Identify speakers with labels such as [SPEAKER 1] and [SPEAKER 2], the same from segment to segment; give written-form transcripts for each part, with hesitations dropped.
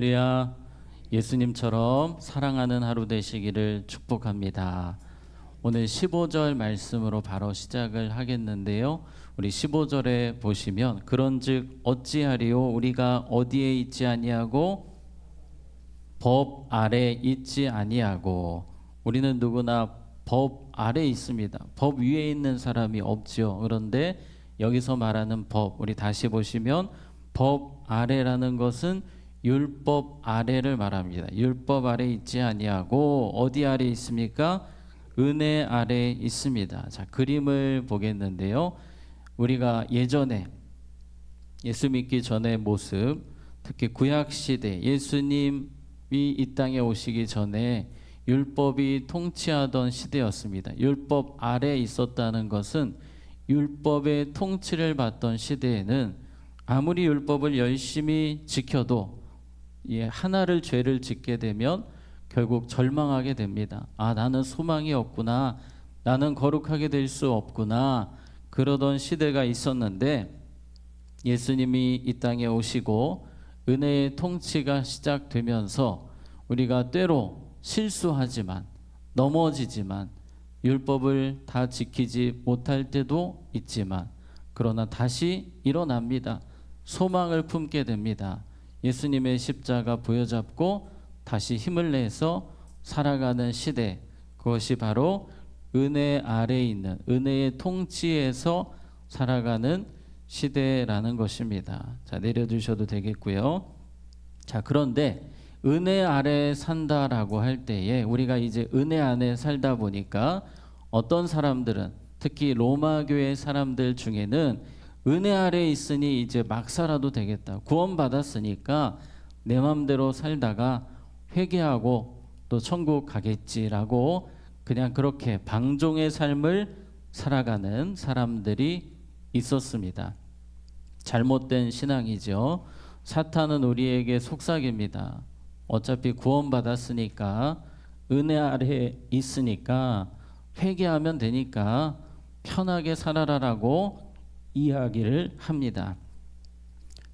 [SPEAKER 1] 할렐루야. 예수님처럼 사랑하는 하루 되시기를 축복합니다. 오늘 15절 말씀으로 바로 시작을 하겠는데요. 우리 15절에 보시면 그런즉 어찌하리요 우리가 어디에 있지 아니하고 법 아래 있지 아니하고. 우리는 누구나 법 아래 있습니다. 법 위에 있는 사람이 없죠. 그런데 여기서 말하는 법, 우리 다시 보시면 법 아래라는 것은 율법 아래를 말합니다. 율법 아래 있지 아니하고 어디 아래 있습니까? 은혜 아래 있습니다. 자, 그림을 보겠는데요. 우리가 예전에 예수 믿기 전의 모습, 특히 구약 시대 예수님이 이 땅에 오시기 전에 율법이 통치하던 시대였습니다. 율법 아래 있었다는 것은 율법의 통치를 받던 시대에는 아무리 율법을 열심히 지켜도 하나를 죄를 짓게 되면 결국 절망하게 됩니다. 아, 나는 소망이 없구나. 나는 거룩하게 될 수 없구나. 그러던 시대가 있었는데 예수님이 이 땅에 오시고 은혜의 통치가 시작되면서 우리가 때로 실수하지만 넘어지지만 율법을 다 지키지 못할 때도 있지만 그러나 다시 일어납니다. 소망을 품게 됩니다. 예수님의 십자가 부여잡고 다시 힘을 내서 살아가는 시대, 그것이 바로 은혜 아래에 있는 은혜의 통치에서 살아가는 시대라는 것입니다. 자, 내려두셔도 되겠고요. 자, 그런데 은혜 아래 산다라고 할 때에 우리가 이제 은혜 안에 살다 보니까 어떤 사람들은 특히 로마 교회 사람들 중에는 은혜 아래 있으니 이제 막 살아도 되겠다. 구원 받았으니까 내 맘대로 살다가 회개하고 또 천국 가겠지라고 그냥 그렇게 방종의 삶을 살아가는 사람들이 있었습니다. 잘못된 신앙이죠. 사탄은 우리에게 속삭입니다. 어차피 구원받았으니까 은혜 아래 있으니까 회개하면 되니까 편하게 살아라라고 이야기를 합니다.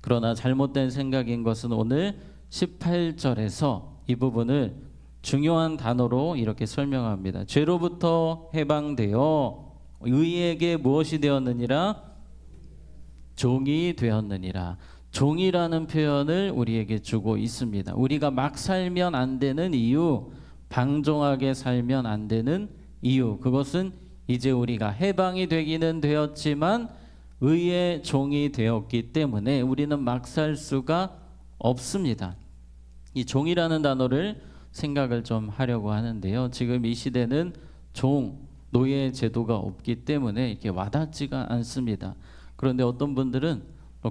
[SPEAKER 1] 그러나 잘못된 생각인 것은 오늘 18절에서 이 부분을 중요한 단어로 이렇게 설명합니다. 죄로부터 해방되어 의에게 무엇이 되었느니라? 종이 되었느니라. 종이라는 표현을 우리에게 주고 있습니다. 우리가 막 살면 안 되는 이유, 방종하게 살면 안 되는 이유, 그것은 이제 우리가 해방이 되기는 되었지만 의의 종이 되었기 때문에 우리는 막 살 수가 없습니다. 이 종이라는 단어를 생각을 좀 하려고 하는데요. 지금 이 시대는 노예 제도가 없기 때문에 이렇게 와닿지가 않습니다. 그런데 어떤 분들은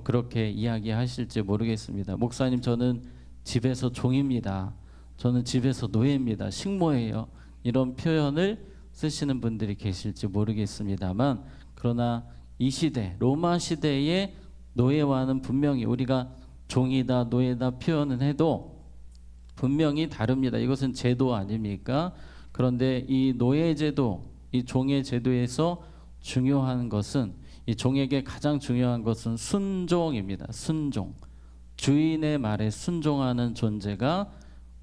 [SPEAKER 1] 그렇게 이야기하실지 모르겠습니다. 목사님, 저는 집에서 종입니다. 저는 집에서 노예입니다. 식모예요. 이런 표현을 쓰시는 분들이 계실지 모르겠습니다만, 그러나 이 시대, 로마 시대의 노예와는 분명히 우리가 종이다, 노예다 표현은 해도 분명히 다릅니다. 이것은 제도 아닙니까? 그런데 이 노예 제도, 이 종의 제도에서 중요한 것은, 이 종에게 가장 중요한 것은 순종입니다. 순종. 주인의 말에 순종하는 존재가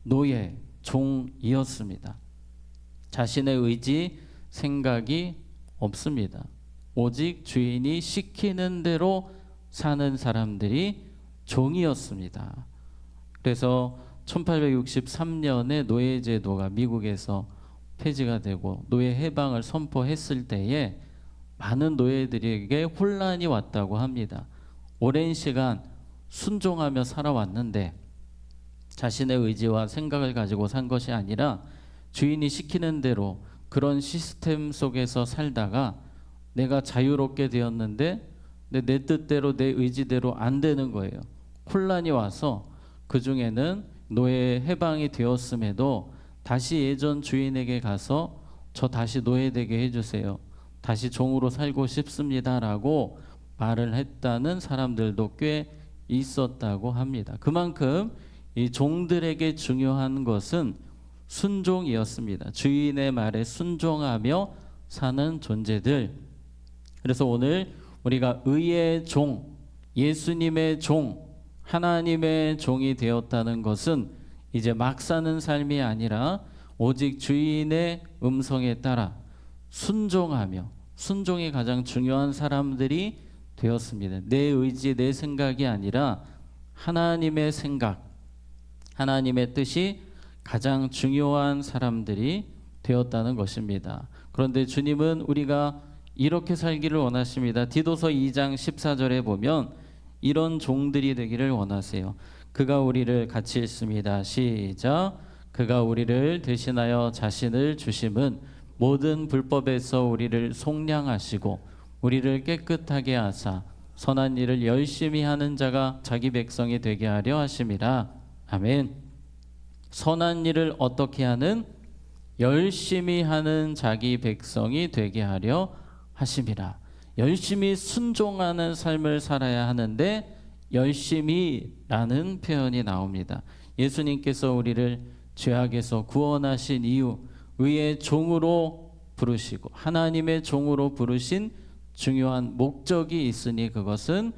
[SPEAKER 1] 노예, 종이었습니다. 자신의 의지, 생각이 없습니다. 오직 주인이 시키는 대로 사는 사람들이 종이었습니다. 그래서 1863년에 노예제도가 미국에서 폐지가 되고 노예 해방을 선포했을 때에 많은 노예들에게 혼란이 왔다고 합니다. 오랜 시간 순종하며 살아왔는데 자신의 의지와 생각을 가지고 산 것이 아니라 주인이 시키는 대로 그런 시스템 속에서 살다가 내가 자유롭게 되었는데 내 뜻대로 내 의지대로 안 되는 거예요. 혼란이 와서 그 중에는 노예 해방이 되었음에도 다시 예전 주인에게 가서 저 다시 노예되게 해주세요. 다시 종으로 살고 싶습니다라고 말을 했다는 사람들도 꽤 있었다고 합니다. 그만큼 이 종들에게 중요한 것은 순종이었습니다. 주인의 말에 순종하며 사는 존재들. 그래서 오늘 우리가 의의 종, 예수님의 종, 하나님의 종이 되었다는 것은 이제 막 사는 삶이 아니라 오직 주인의 음성에 따라 순종하며, 순종이 가장 중요한 사람들이 되었습니다. 내 의지, 내 생각이 아니라 하나님의 생각, 하나님의 뜻이 가장 중요한 사람들이 되었다는 것입니다. 그런데 주님은 우리가 이렇게 살기를 원하십니다. 디도서 2장 14절에 보면 이런 종들이 되기를 원하세요. 그가 우리를 같이 읽습니다. 시작. 그가 우리를 대신하여 자신을 주심은 모든 불법에서 우리를 속량하시고 우리를 깨끗하게 하사 선한 일을 열심히 하는 자가 자기 백성이 되게 하려 하심이라. 아멘. 선한 일을 어떻게 하는? 열심히 하는 자기 백성이 되게 하려 하심이라. 열심히 순종하는 삶을 살아야 하는데 열심히라는 표현이 나옵니다. 예수님께서 우리를 죄악에서 구원하신 이유, 의의 종으로 부르시고 하나님의 종으로 부르신 중요한 목적이 있으니 그것은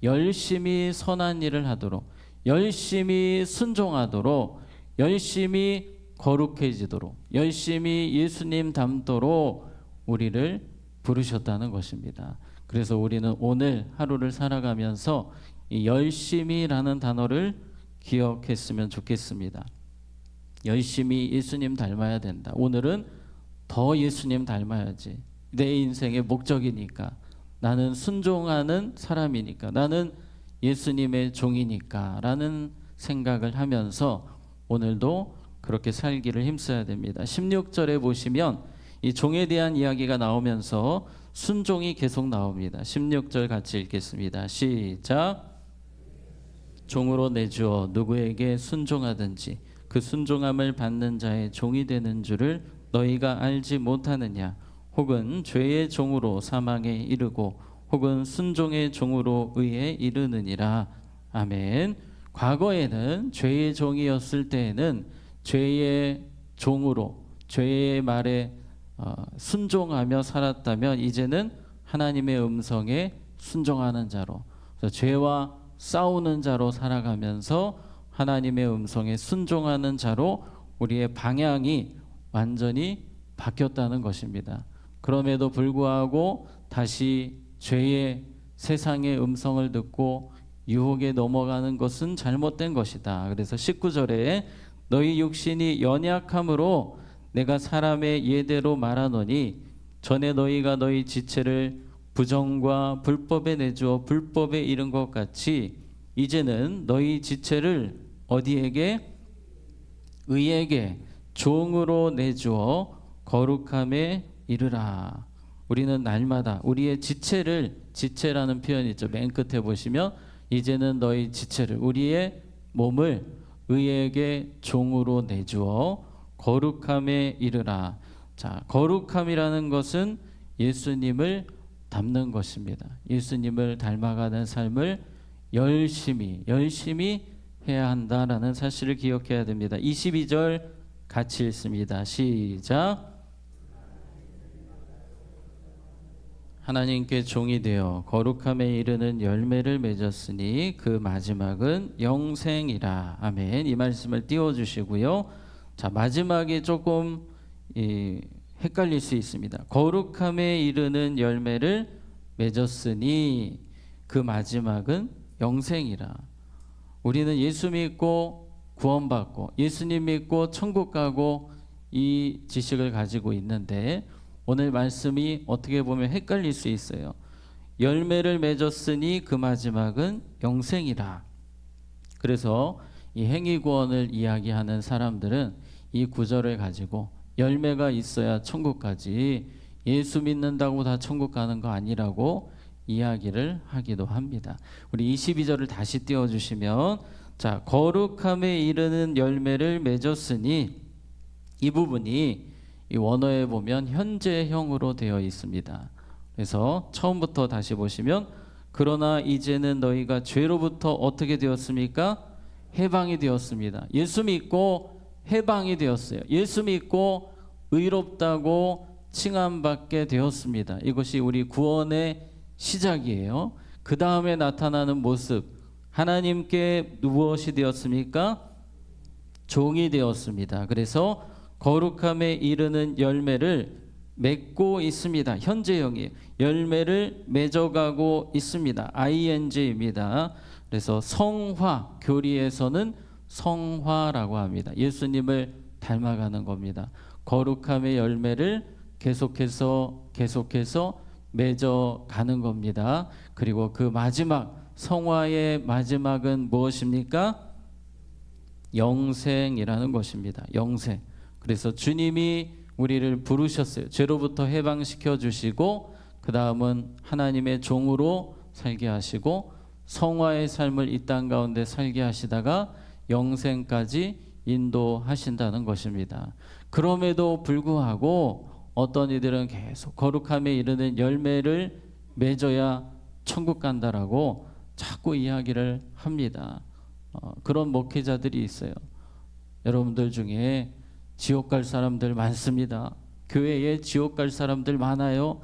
[SPEAKER 1] 열심히 선한 일을 하도록, 열심히 순종하도록, 열심히 거룩해지도록, 열심히 예수님 닮도록 우리를 부르셨다는 것입니다. 그래서 우리는 오늘 하루를 살아가면서 이 열심히라는 단어를 기억했으면 좋겠습니다. 열심히 예수님 닮아야 된다. 오늘은 더 예수님 닮아야지. 내 인생의 목적이니까, 나는 순종하는 사람이니까, 나는 예수님의 종이니까 라는 생각을 하면서 오늘도 그렇게 살기를 힘써야 됩니다. 16절에 보시면 이 종에 대한 이야기가 나오면서 순종이 계속 나옵니다. 16절 같이 읽겠습니다. 시작. 종으로 내주어 누구에게 순종하든지 그 순종함을 받는 자의 종이 되는 줄을 너희가 알지 못하느냐? 혹은 죄의 종으로 사망에 이르고 혹은 순종의 종으로 의에 이르느니라. 아멘. 과거에는 죄의 종이었을 때에는 죄의 종으로 죄의 말에 순종하며 살았다면 이제는 하나님의 음성에 순종하는 자로, 죄와 싸우는 자로 살아가면서 하나님의 음성에 순종하는 자로 우리의 방향이 완전히 바뀌었다는 것입니다. 그럼에도 불구하고 다시 죄의 세상의 음성을 듣고 유혹에 넘어가는 것은 잘못된 것이다. 그래서 19절에 너희 육신이 연약함으로 내가 사람의 예대로 말하노니 전에 너희가 너희 지체를 부정과 불법에 내주어 불법에 이른 것 같이 이제는 너희 지체를 어디에게? 의에게 종으로 내주어 거룩함에 이르라. 우리는 날마다 우리의 지체를, 지체라는 표현이 있죠. 맨 끝에 보시면 이제는 너희 지체를, 우리의 몸을 의에게 종으로 내주어 거룩함에 이르라. 자, 거룩함이라는 것은 예수님을 닮는 것입니다. 예수님을 닮아가는 삶을 열심히 해야 한다라는 사실을 기억해야 됩니다. 22절 같이 읽습니다. 시작. 하나님께 종이 되어 거룩함에 이르는 열매를 맺었으니 그 마지막은 영생이라. 아멘. 이 말씀을 띄워주시고요. 자, 마지막이 조금 헷갈릴 수 있습니다. 거룩함에 이르는 열매를 맺었으니 그 마지막은 영생이라. 우리는 예수 믿고 구원받고 예수님 믿고 천국 가고 이 지식을 가지고 있는데 오늘 말씀이 어떻게 보면 헷갈릴 수 있어요. 열매를 맺었으니 그 마지막은 영생이라. 그래서 이 행위구원을 이야기하는 사람들은 이 구절을 가지고 열매가 있어야 천국 가지 예수 믿는다고 다 천국 가는 거 아니라고 이야기를 하기도 합니다. 우리 22절을 다시 띄워주시면, 자, 거룩함에 이르는 열매를 맺었으니, 이 부분이 이 원어에 보면 현재형으로 되어 있습니다. 그래서 처음부터 다시 보시면, 그러나 이제는 너희가 죄로부터 어떻게 되었습니까? 해방이 되었습니다. 예수 믿고 해방이 되었어요. 예수 믿고 의롭다고 칭함받게 되었습니다. 이것이 우리 구원의 시작이에요. 그 다음에 나타나는 모습, 하나님께 무엇이 되었습니까? 종이 되었습니다. 그래서 거룩함에 이르는 열매를 맺고 있습니다. 현재형이에요. 열매를 맺어가고 있습니다. ing입니다. 그래서 성화, 교리에서는 성화라고 합니다. 예수님을 닮아가는 겁니다. 거룩함의 열매를 계속해서 맺어가는 겁니다. 그리고 그 마지막, 성화의 마지막은 무엇입니까? 영생이라는 것입니다. 영생. 그래서 주님이 우리를 부르셨어요. 죄로부터 해방시켜 주시고 그 다음은 하나님의 종으로 살게 하시고 성화의 삶을 이 땅 가운데 살게 하시다가 영생까지 인도하신다는 것입니다. 그럼에도 불구하고 어떤 이들은 계속 거룩함에 이르는 열매를 맺어야 천국 간다라고 자꾸 이야기를 합니다. 그런 목회자들이 있어요. 여러분들 중에 지옥 갈 사람들 많습니다. 교회에 지옥 갈 사람들 많아요.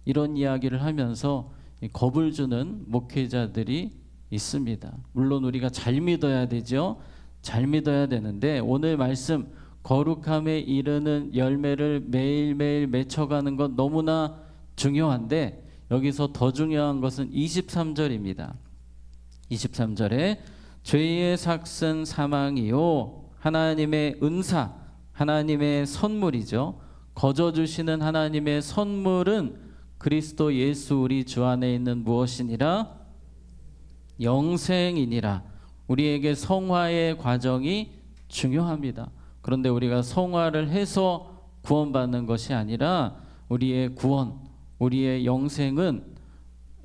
[SPEAKER 1] 이런 이야기를 하면서 겁을 주는 목회자들이 있습니다. 물론 우리가 잘 믿어야 되죠. 잘 믿어야 되는데 오늘 말씀 거룩함에 이르는 열매를 매일매일 맺혀가는 것 너무나 중요한데 여기서 더 중요한 것은 23절입니다. 23절에 죄의 삭은 사망이요 하나님의 은사, 하나님의 선물이죠. 거저 주시는 하나님의 선물은 그리스도 예수 우리 주 안에 있는 무엇이니라? 영생이니라. 우리에게 성화의 과정이 중요합니다. 그런데 우리가 성화를 해서 구원받는 것이 아니라 우리의 구원, 우리의 영생은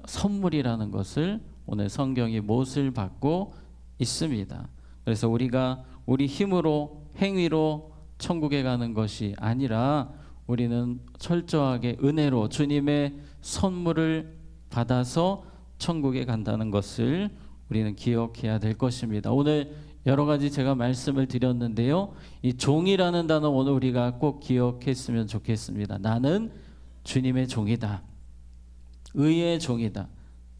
[SPEAKER 1] 선물이라는 것을 오늘 성경이 못을 받고 있습니다. 그래서 우리가 우리 힘으로 행위로 천국에 가는 것이 아니라 우리는 철저하게 은혜로 주님의 선물을 받아서 천국에 간다는 것을 우리는 기억해야 될 것입니다. 오늘 여러 가지 제가 말씀을 드렸는데요. 이 종이라는 단어 오늘 우리가 꼭 기억했으면 좋겠습니다. 나는 주님의 종이다. 의의 종이다.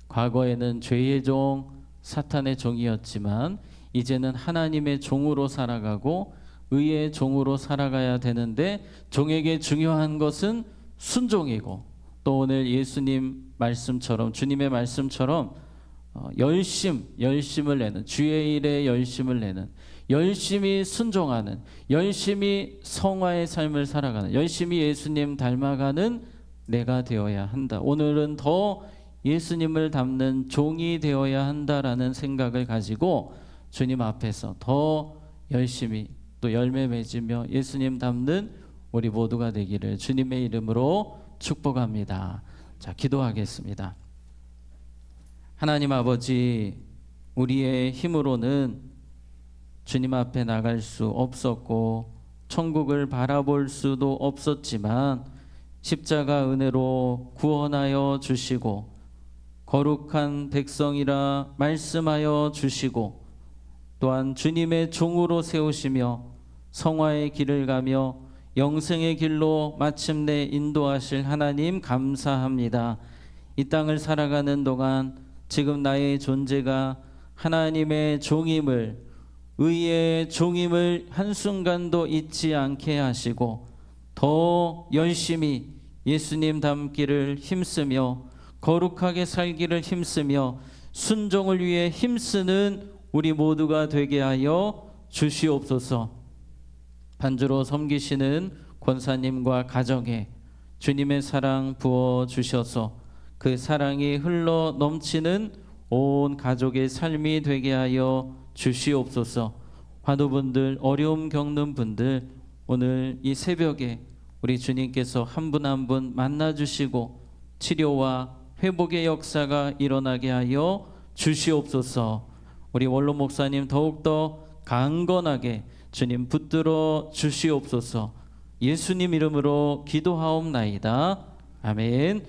[SPEAKER 1] 과거에는 죄의 종, 사탄의 종이었지만 이제는 하나님의 종으로 살아가고 의의 종으로 살아가야 되는데 종에게 중요한 것은 순종이고 또 오늘 예수님 말씀처럼 주님의 말씀처럼 열심을 내는 주의 일에 열심을 내는 열심히 순종하는 열심히 성화의 삶을 살아가는 열심히 예수님 닮아가는 내가 되어야 한다. 오늘은 더 예수님을 닮는 종이 되어야 한다라는 생각을 가지고 주님 앞에서 더 열심히 또 열매 맺으며 예수님 닮는 우리 모두가 되기를 주님의 이름으로 축복합니다. 자, 기도하겠습니다. 하나님 아버지, 우리의 힘으로는 주님 앞에 나갈 수 없었고 천국을 바라볼 수도 없었지만 십자가 은혜로 구원하여 주시고 거룩한 백성이라 말씀하여 주시고 또한 주님의 종으로 세우시며 성화의 길을 가며 영생의 길로 마침내 인도하실 하나님 감사합니다. 이 땅을 살아가는 동안 지금 나의 존재가 하나님의 종임을 의의 종임을 한순간도 잊지 않게 하시고 더 열심히 예수님 닮기를 힘쓰며 거룩하게 살기를 힘쓰며 순종을 위해 힘쓰는 우리 모두가 되게 하여 주시옵소서. 반주로 섬기시는 권사님과 가정에 주님의 사랑 부어 주셔서 그 사랑이 흘러 넘치는 온 가족의 삶이 되게 하여 주시옵소서. 환우분들, 어려움 겪는 분들 오늘 이 새벽에 우리 주님께서 한 분 한 분 만나주시고 치료와 회복의 역사가 일어나게 하여 주시옵소서. 우리 원로 목사님 더욱더 강건하게 주님 붙들어 주시옵소서. 예수님 이름으로 기도하옵나이다. 아멘.